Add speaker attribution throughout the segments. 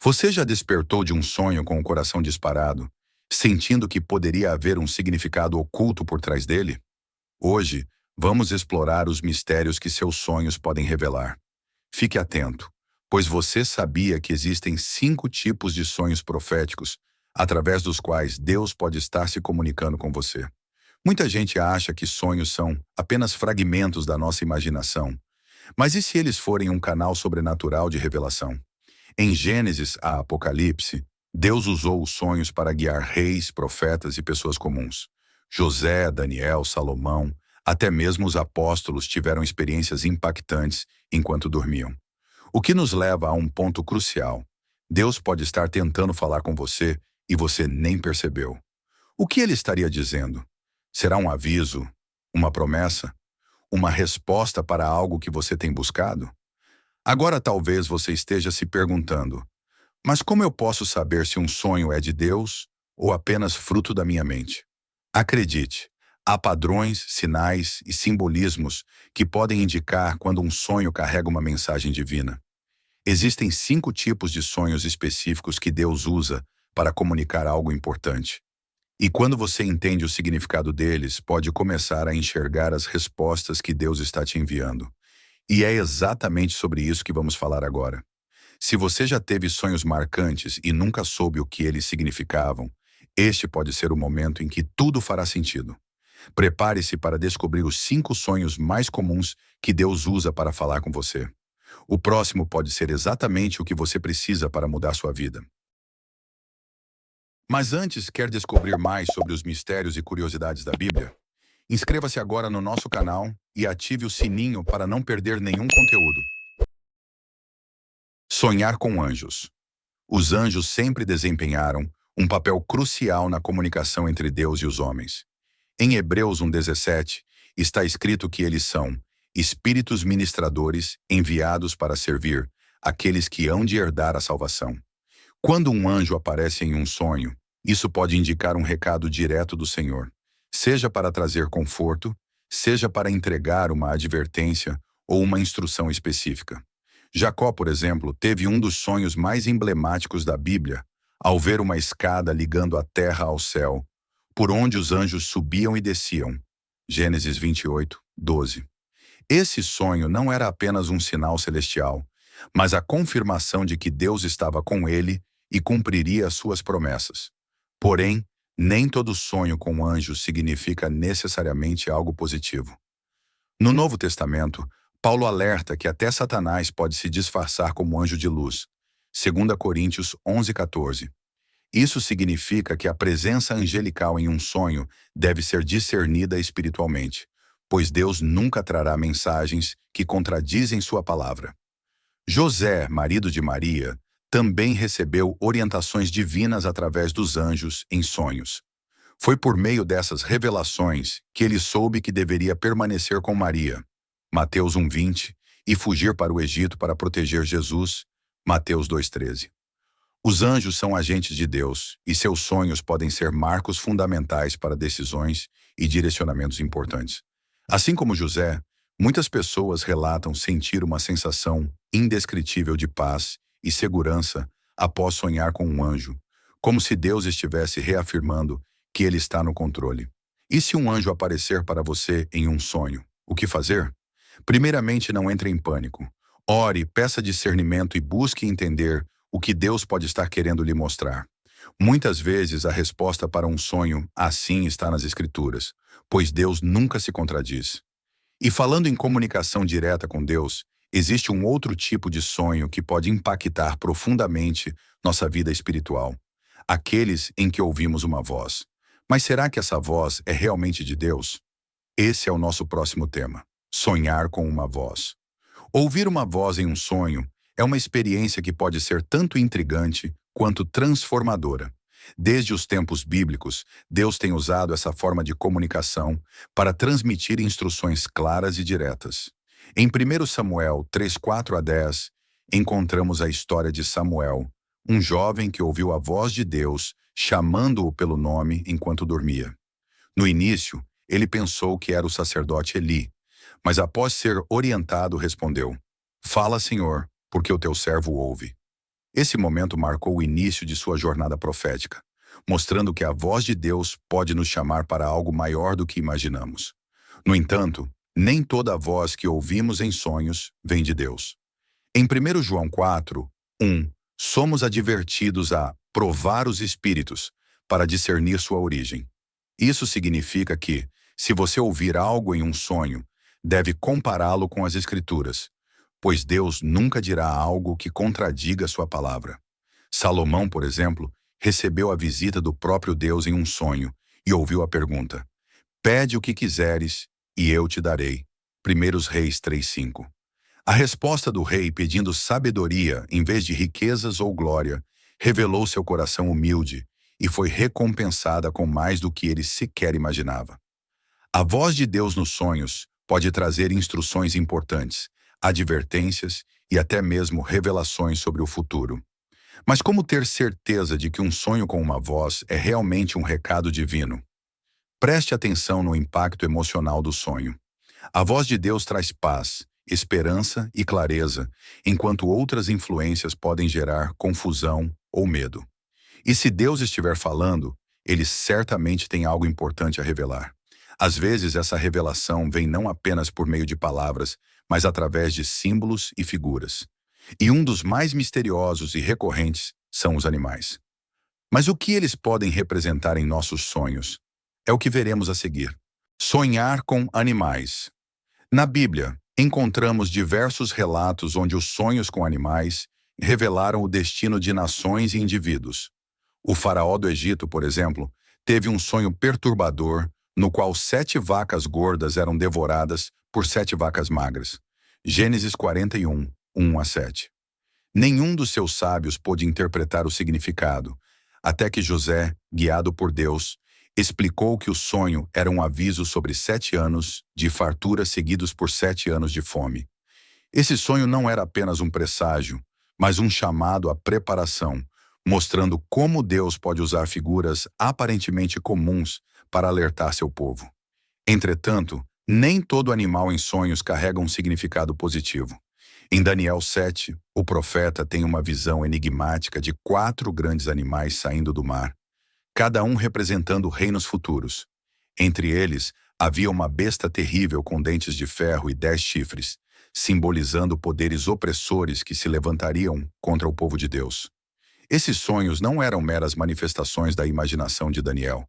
Speaker 1: Você já despertou de um sonho com o coração disparado, sentindo que poderia haver um significado oculto por trás dele? Hoje, vamos explorar os mistérios que seus sonhos podem revelar. Fique atento, pois você sabia que existem 5 tipos de sonhos proféticos, através dos quais Deus pode estar se comunicando com você. Muita gente acha que sonhos são apenas fragmentos da nossa imaginação, mas e se eles forem um canal sobrenatural de revelação? Em Gênesis a Apocalipse, Deus usou os sonhos para guiar reis, profetas e pessoas comuns. José, Daniel, Salomão, até mesmo os apóstolos tiveram experiências impactantes enquanto dormiam. O que nos leva a um ponto crucial. Deus pode estar tentando falar com você e você nem percebeu. O que ele estaria dizendo? Será um aviso? Uma promessa? Uma resposta para algo que você tem buscado? Agora talvez você esteja se perguntando, mas como eu posso saber se um sonho é de Deus ou apenas fruto da minha mente? Acredite, há padrões, sinais e simbolismos que podem indicar quando um sonho carrega uma mensagem divina. Existem 5 tipos de sonhos específicos que Deus usa para comunicar algo importante. E quando você entende o significado deles, pode começar a enxergar as respostas que Deus está te enviando. E é exatamente sobre isso que vamos falar agora. Se você já teve sonhos marcantes e nunca soube o que eles significavam, este pode ser o momento em que tudo fará sentido. Prepare-se para descobrir os 5 sonhos mais comuns que Deus usa para falar com você. O próximo pode ser exatamente o que você precisa para mudar sua vida. Mas antes, quer descobrir mais sobre os mistérios e curiosidades da Bíblia? Inscreva-se agora no nosso canal e ative o sininho para não perder nenhum conteúdo. Sonhar com anjos. Os anjos sempre desempenharam um papel crucial na comunicação entre Deus e os homens. Em Hebreus 1:17, está escrito que eles são espíritos ministradores enviados para servir aqueles que hão de herdar a salvação. Quando um anjo aparece em um sonho, isso pode indicar um recado direto do Senhor, seja para trazer conforto, seja para entregar uma advertência ou uma instrução específica. Jacó, por exemplo, teve um dos sonhos mais emblemáticos da Bíblia, ao ver uma escada ligando a terra ao céu, por onde os anjos subiam e desciam. Gênesis 28:12. Esse sonho não era apenas um sinal celestial, mas a confirmação de que Deus estava com ele e cumpriria as suas promessas. Porém, nem todo sonho com anjos significa necessariamente algo positivo. No Novo Testamento, Paulo alerta que até Satanás pode se disfarçar como anjo de luz. 2 Coríntios 11:14. Isso significa que a presença angelical em um sonho deve ser discernida espiritualmente, pois Deus nunca trará mensagens que contradizem sua palavra. José, marido de Maria, também recebeu orientações divinas através dos anjos em sonhos. Foi por meio dessas revelações que ele soube que deveria permanecer com Maria, Mateus 1:20, e fugir para o Egito para proteger Jesus, Mateus 2:13. Os anjos são agentes de Deus, e seus sonhos podem ser marcos fundamentais para decisões e direcionamentos importantes. Assim como José, muitas pessoas relatam sentir uma sensação indescritível de paz e segurança após sonhar com um anjo, como se Deus estivesse reafirmando que ele está no controle. E se um anjo aparecer para você em um sonho, o que fazer? Primeiramente, não entre em pânico. Ore, peça discernimento e busque entender o que Deus pode estar querendo lhe mostrar. Muitas vezes a resposta para um sonho assim está nas Escrituras, pois Deus nunca se contradiz. E falando em comunicação direta com Deus, existe um outro tipo de sonho que pode impactar profundamente nossa vida espiritual. Aqueles em que ouvimos uma voz. Mas será que essa voz é realmente de Deus? Esse é o nosso próximo tema. Sonhar com uma voz. Ouvir uma voz em um sonho é uma experiência que pode ser tanto intrigante quanto transformadora. Desde os tempos bíblicos, Deus tem usado essa forma de comunicação para transmitir instruções claras e diretas. Em 1 Samuel 3:4-10, encontramos a história de Samuel, um jovem que ouviu a voz de Deus chamando-o pelo nome enquanto dormia. No início, ele pensou que era o sacerdote Eli, mas após ser orientado, respondeu: "Fala, Senhor, porque o teu servo ouve." Esse momento marcou o início de sua jornada profética, mostrando que a voz de Deus pode nos chamar para algo maior do que imaginamos. No entanto, nem toda a voz que ouvimos em sonhos vem de Deus. Em 1 João 4, 1, somos advertidos a provar os espíritos para discernir sua origem. Isso significa que, se você ouvir algo em um sonho, deve compará-lo com as Escrituras, pois Deus nunca dirá algo que contradiga sua palavra. Salomão, por exemplo, recebeu a visita do próprio Deus em um sonho e ouviu a pergunta: Pede o que quiseres e eu te darei. 1 Reis 3:5. A resposta do rei pedindo sabedoria em vez de riquezas ou glória revelou seu coração humilde e foi recompensada com mais do que ele sequer imaginava. A voz de Deus nos sonhos pode trazer instruções importantes, advertências e até mesmo revelações sobre o futuro. Mas como ter certeza de que um sonho com uma voz é realmente um recado divino? Preste atenção no impacto emocional do sonho. A voz de Deus traz paz, esperança e clareza, enquanto outras influências podem gerar confusão ou medo. E se Deus estiver falando, ele certamente tem algo importante a revelar. Às vezes, essa revelação vem não apenas por meio de palavras, mas através de símbolos e figuras. E um dos mais misteriosos e recorrentes são os animais. Mas o que eles podem representar em nossos sonhos? É o que veremos a seguir. Sonhar com animais. Na Bíblia, encontramos diversos relatos onde os sonhos com animais revelaram o destino de nações e indivíduos. O faraó do Egito, por exemplo, teve um sonho perturbador no qual 7 vacas gordas eram devoradas por 7 vacas magras. Gênesis 41, 1-7. Nenhum dos seus sábios pôde interpretar o significado, até que José, guiado por Deus, explicou que o sonho era um aviso sobre 7 anos de fartura seguidos por 7 anos de fome. Esse sonho não era apenas um presságio, mas um chamado à preparação, mostrando como Deus pode usar figuras aparentemente comuns para alertar seu povo. Entretanto, nem todo animal em sonhos carrega um significado positivo. Em Daniel 7, o profeta tem uma visão enigmática de 4 grandes animais saindo do mar, cada um representando reinos futuros. Entre eles, havia uma besta terrível com dentes de ferro e 10 chifres, simbolizando poderes opressores que se levantariam contra o povo de Deus. Esses sonhos não eram meras manifestações da imaginação de Daniel,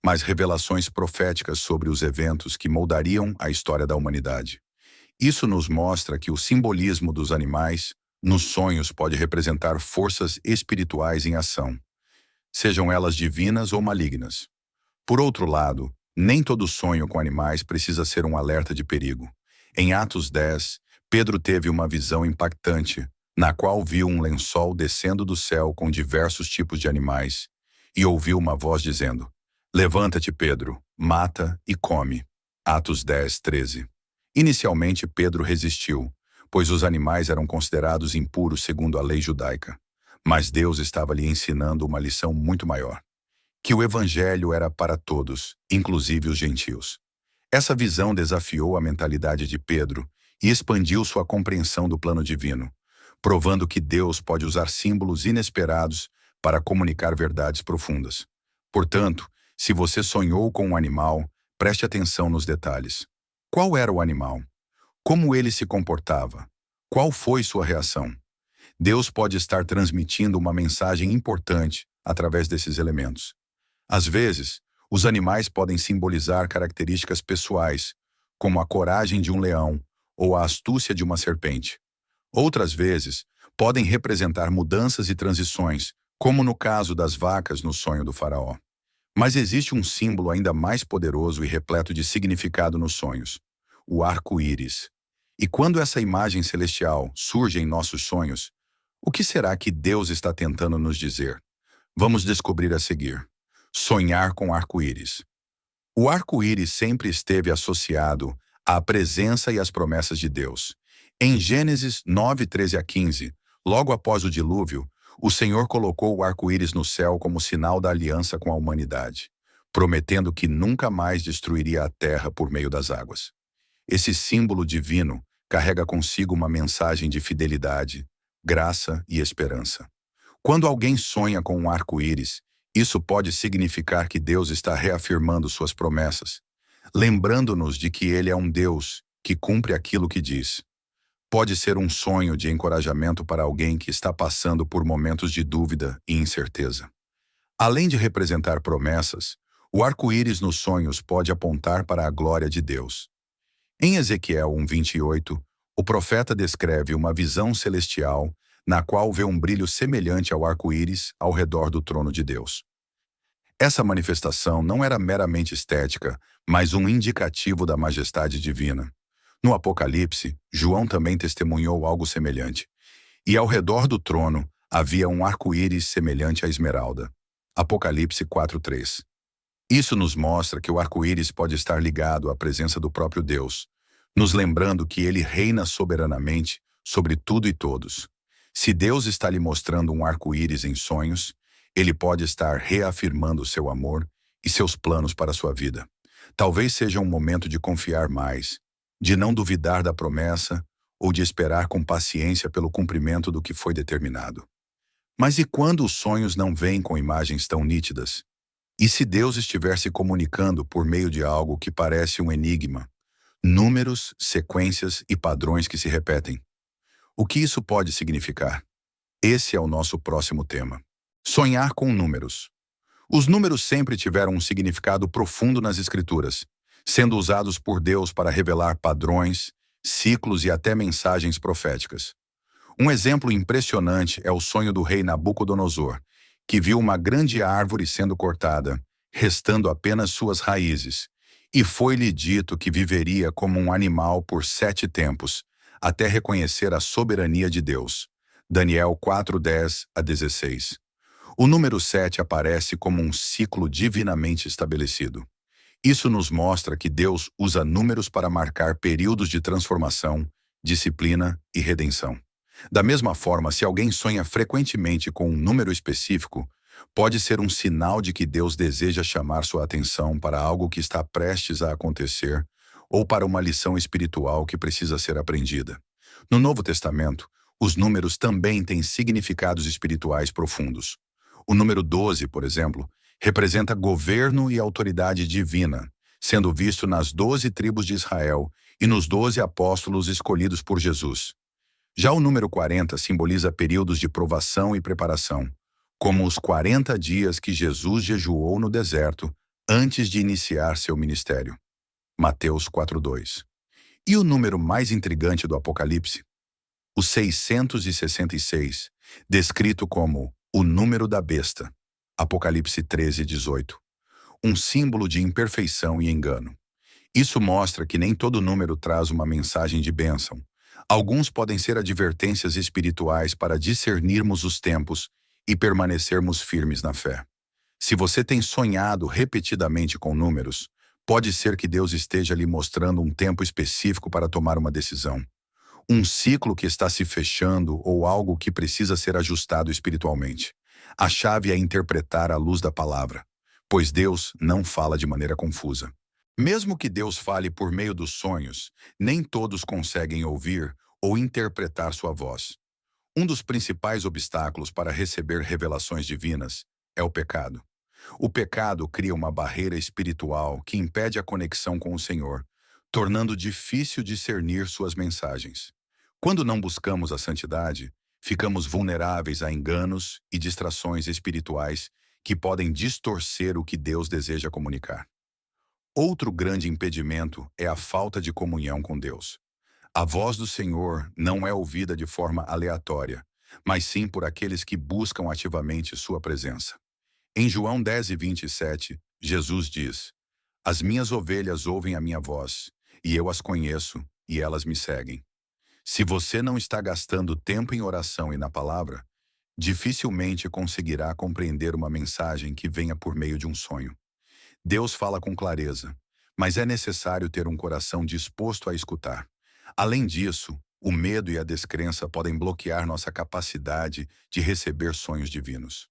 Speaker 1: mas revelações proféticas sobre os eventos que moldariam a história da humanidade. Isso nos mostra que o simbolismo dos animais nos sonhos pode representar forças espirituais em ação, sejam elas divinas ou malignas. Por outro lado, nem todo sonho com animais precisa ser um alerta de perigo. Em Atos 10, Pedro teve uma visão impactante, na qual viu um lençol descendo do céu com diversos tipos de animais, e ouviu uma voz dizendo: Levanta-te, Pedro, mata e come. Atos 10, 13. Inicialmente, Pedro resistiu, pois os animais eram considerados impuros segundo a lei judaica. Mas Deus estava lhe ensinando uma lição muito maior: que o evangelho era para todos, inclusive os gentios. Essa visão desafiou a mentalidade de Pedro e expandiu sua compreensão do plano divino, provando que Deus pode usar símbolos inesperados para comunicar verdades profundas. Portanto, se você sonhou com um animal, preste atenção nos detalhes. Qual era o animal? Como ele se comportava? Qual foi sua reação? Deus pode estar transmitindo uma mensagem importante através desses elementos. Às vezes, os animais podem simbolizar características pessoais, como a coragem de um leão ou a astúcia de uma serpente. Outras vezes, podem representar mudanças e transições, como no caso das vacas no sonho do faraó. Mas existe um símbolo ainda mais poderoso e repleto de significado nos sonhos: o arco-íris. E quando essa imagem celestial surge em nossos sonhos, o que será que Deus está tentando nos dizer? Vamos descobrir a seguir. Sonhar com arco-íris. O arco-íris sempre esteve associado à presença e às promessas de Deus. Em Gênesis 9, 13-15, logo após o dilúvio, o Senhor colocou o arco-íris no céu como sinal da aliança com a humanidade, prometendo que nunca mais destruiria a terra por meio das águas. Esse símbolo divino carrega consigo uma mensagem de fidelidade, graça e esperança. Quando alguém sonha com um arco-íris, isso pode significar que Deus está reafirmando suas promessas, lembrando-nos de que Ele é um Deus que cumpre aquilo que diz. Pode ser um sonho de encorajamento para alguém que está passando por momentos de dúvida e incerteza. Além de representar promessas, o arco-íris nos sonhos pode apontar para a glória de Deus. Em Ezequiel 1:28, o profeta descreve uma visão celestial na qual vê um brilho semelhante ao arco-íris ao redor do trono de Deus. Essa manifestação não era meramente estética, mas um indicativo da majestade divina. No Apocalipse, João também testemunhou algo semelhante. E ao redor do trono havia um arco-íris semelhante à esmeralda. Apocalipse 4:3. Isso nos mostra que o arco-íris pode estar ligado à presença do próprio Deus, nos lembrando que ele reina soberanamente sobre tudo e todos. Se Deus está lhe mostrando um arco-íris em sonhos, ele pode estar reafirmando seu amor e seus planos para a sua vida. Talvez seja um momento de confiar mais, de não duvidar da promessa ou de esperar com paciência pelo cumprimento do que foi determinado. Mas e quando os sonhos não vêm com imagens tão nítidas? E se Deus estiver se comunicando por meio de algo que parece um enigma, números, sequências e padrões que se repetem? O que isso pode significar? Esse é o nosso próximo tema. Sonhar com números. Os números sempre tiveram um significado profundo nas Escrituras, sendo usados por Deus para revelar padrões, ciclos e até mensagens proféticas. Um exemplo impressionante é o sonho do rei Nabucodonosor, que viu uma grande árvore sendo cortada, restando apenas suas raízes, e foi-lhe dito que viveria como um animal por 7 tempos, até reconhecer a soberania de Deus. Daniel 4:10-16. O número 7 aparece como um ciclo divinamente estabelecido. Isso nos mostra que Deus usa números para marcar períodos de transformação, disciplina e redenção. Da mesma forma, se alguém sonha frequentemente com um número específico, pode ser um sinal de que Deus deseja chamar sua atenção para algo que está prestes a acontecer ou para uma lição espiritual que precisa ser aprendida. No Novo Testamento, os números também têm significados espirituais profundos. O número 12, por exemplo, representa governo e autoridade divina, sendo visto nas 12 tribos de Israel e nos 12 apóstolos escolhidos por Jesus. Já o número 40 simboliza períodos de provação e preparação, como os 40 dias que Jesus jejuou no deserto antes de iniciar seu ministério. Mateus 4:2. E o número mais intrigante do Apocalipse? O 666, descrito como o número da besta. Apocalipse 13:18. Um símbolo de imperfeição e engano. Isso mostra que nem todo número traz uma mensagem de bênção. Alguns podem ser advertências espirituais para discernirmos os tempos e permanecermos firmes na fé. Se você tem sonhado repetidamente com números, pode ser que Deus esteja lhe mostrando um tempo específico para tomar uma decisão. Um ciclo que está se fechando ou algo que precisa ser ajustado espiritualmente. A chave é interpretar à luz da palavra, pois Deus não fala de maneira confusa. Mesmo que Deus fale por meio dos sonhos, nem todos conseguem ouvir ou interpretar sua voz. Um dos principais obstáculos para receber revelações divinas é o pecado. O pecado cria uma barreira espiritual que impede a conexão com o Senhor, tornando difícil discernir suas mensagens. Quando não buscamos a santidade, ficamos vulneráveis a enganos e distrações espirituais que podem distorcer o que Deus deseja comunicar. Outro grande impedimento é a falta de comunhão com Deus. A voz do Senhor não é ouvida de forma aleatória, mas sim por aqueles que buscam ativamente sua presença. Em João 10:27, Jesus diz: As minhas ovelhas ouvem a minha voz, e eu as conheço, e elas me seguem. Se você não está gastando tempo em oração e na palavra, dificilmente conseguirá compreender uma mensagem que venha por meio de um sonho. Deus fala com clareza, mas é necessário ter um coração disposto a escutar. Além disso, o medo e a descrença podem bloquear nossa capacidade de receber sonhos divinos.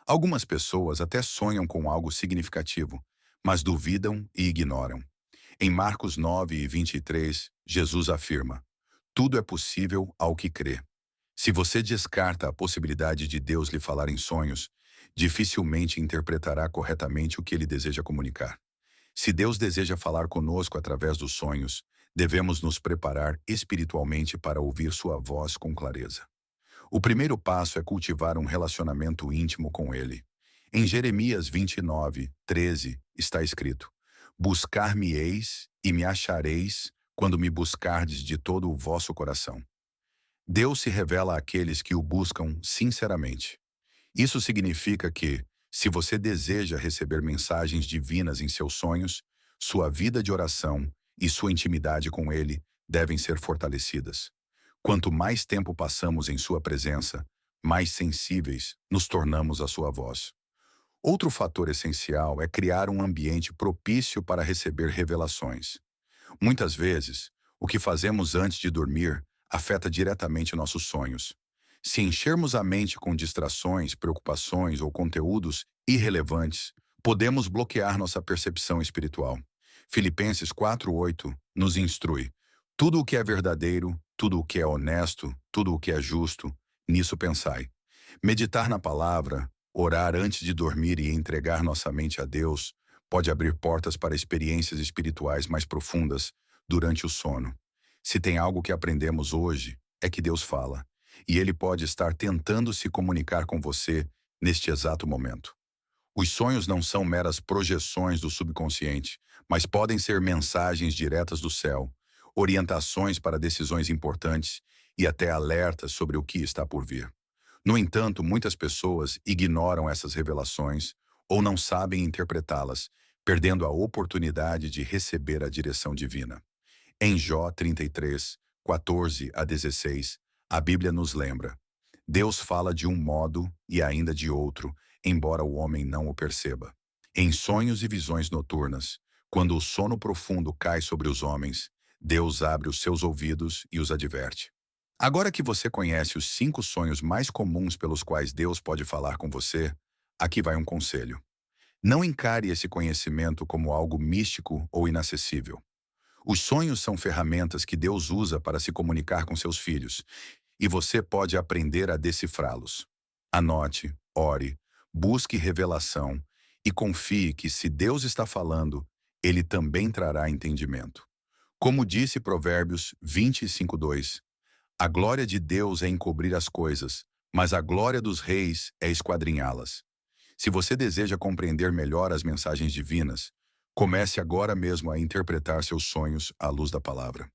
Speaker 1: Algumas pessoas até sonham com algo significativo, mas duvidam e ignoram. Em Marcos 9:23, Jesus afirma: Tudo é possível ao que crê. Se você descarta a possibilidade de Deus lhe falar em sonhos, dificilmente interpretará corretamente o que ele deseja comunicar. Se Deus deseja falar conosco através dos sonhos, devemos nos preparar espiritualmente para ouvir sua voz com clareza. O primeiro passo é cultivar um relacionamento íntimo com Ele. Em Jeremias 29:13 está escrito: Buscar-me-eis e me achareis quando me buscardes de todo o vosso coração. Deus se revela àqueles que o buscam sinceramente. Isso significa que, se você deseja receber mensagens divinas em seus sonhos, sua vida de oração e sua intimidade com Ele devem ser fortalecidas. Quanto mais tempo passamos em sua presença, mais sensíveis nos tornamos à sua voz. Outro fator essencial é criar um ambiente propício para receber revelações. Muitas vezes, o que fazemos antes de dormir afeta diretamente nossos sonhos. Se enchermos a mente com distrações, preocupações ou conteúdos irrelevantes, podemos bloquear nossa percepção espiritual. Filipenses 4:8 nos instrui: tudo o que é verdadeiro, tudo o que é honesto, tudo o que é justo, nisso pensai. Meditar na palavra, orar antes de dormir e entregar nossa mente a Deus pode abrir portas para experiências espirituais mais profundas durante o sono. Se tem algo que aprendemos hoje, é que Deus fala, e Ele pode estar tentando se comunicar com você neste exato momento. Os sonhos não são meras projeções do subconsciente, mas podem ser mensagens diretas do céu, orientações para decisões importantes e até alertas sobre o que está por vir. No entanto, muitas pessoas ignoram essas revelações ou não sabem interpretá-las, perdendo a oportunidade de receber a direção divina. Em Jó 33:14-16, a Bíblia nos lembra: Deus fala de um modo e ainda de outro, embora o homem não o perceba. Em sonhos e visões noturnas, quando o sono profundo cai sobre os homens, Deus abre os seus ouvidos e os adverte. Agora que você conhece os 5 sonhos mais comuns pelos quais Deus pode falar com você, aqui vai um conselho. Não encare esse conhecimento como algo místico ou inacessível. Os sonhos são ferramentas que Deus usa para se comunicar com seus filhos, e você pode aprender a decifrá-los. Anote, ore, busque revelação e confie que, se Deus está falando, Ele também trará entendimento. Como disse Provérbios 25:2, a glória de Deus é encobrir as coisas, mas a glória dos reis é esquadrinhá-las. Se você deseja compreender melhor as mensagens divinas, comece agora mesmo a interpretar seus sonhos à luz da palavra.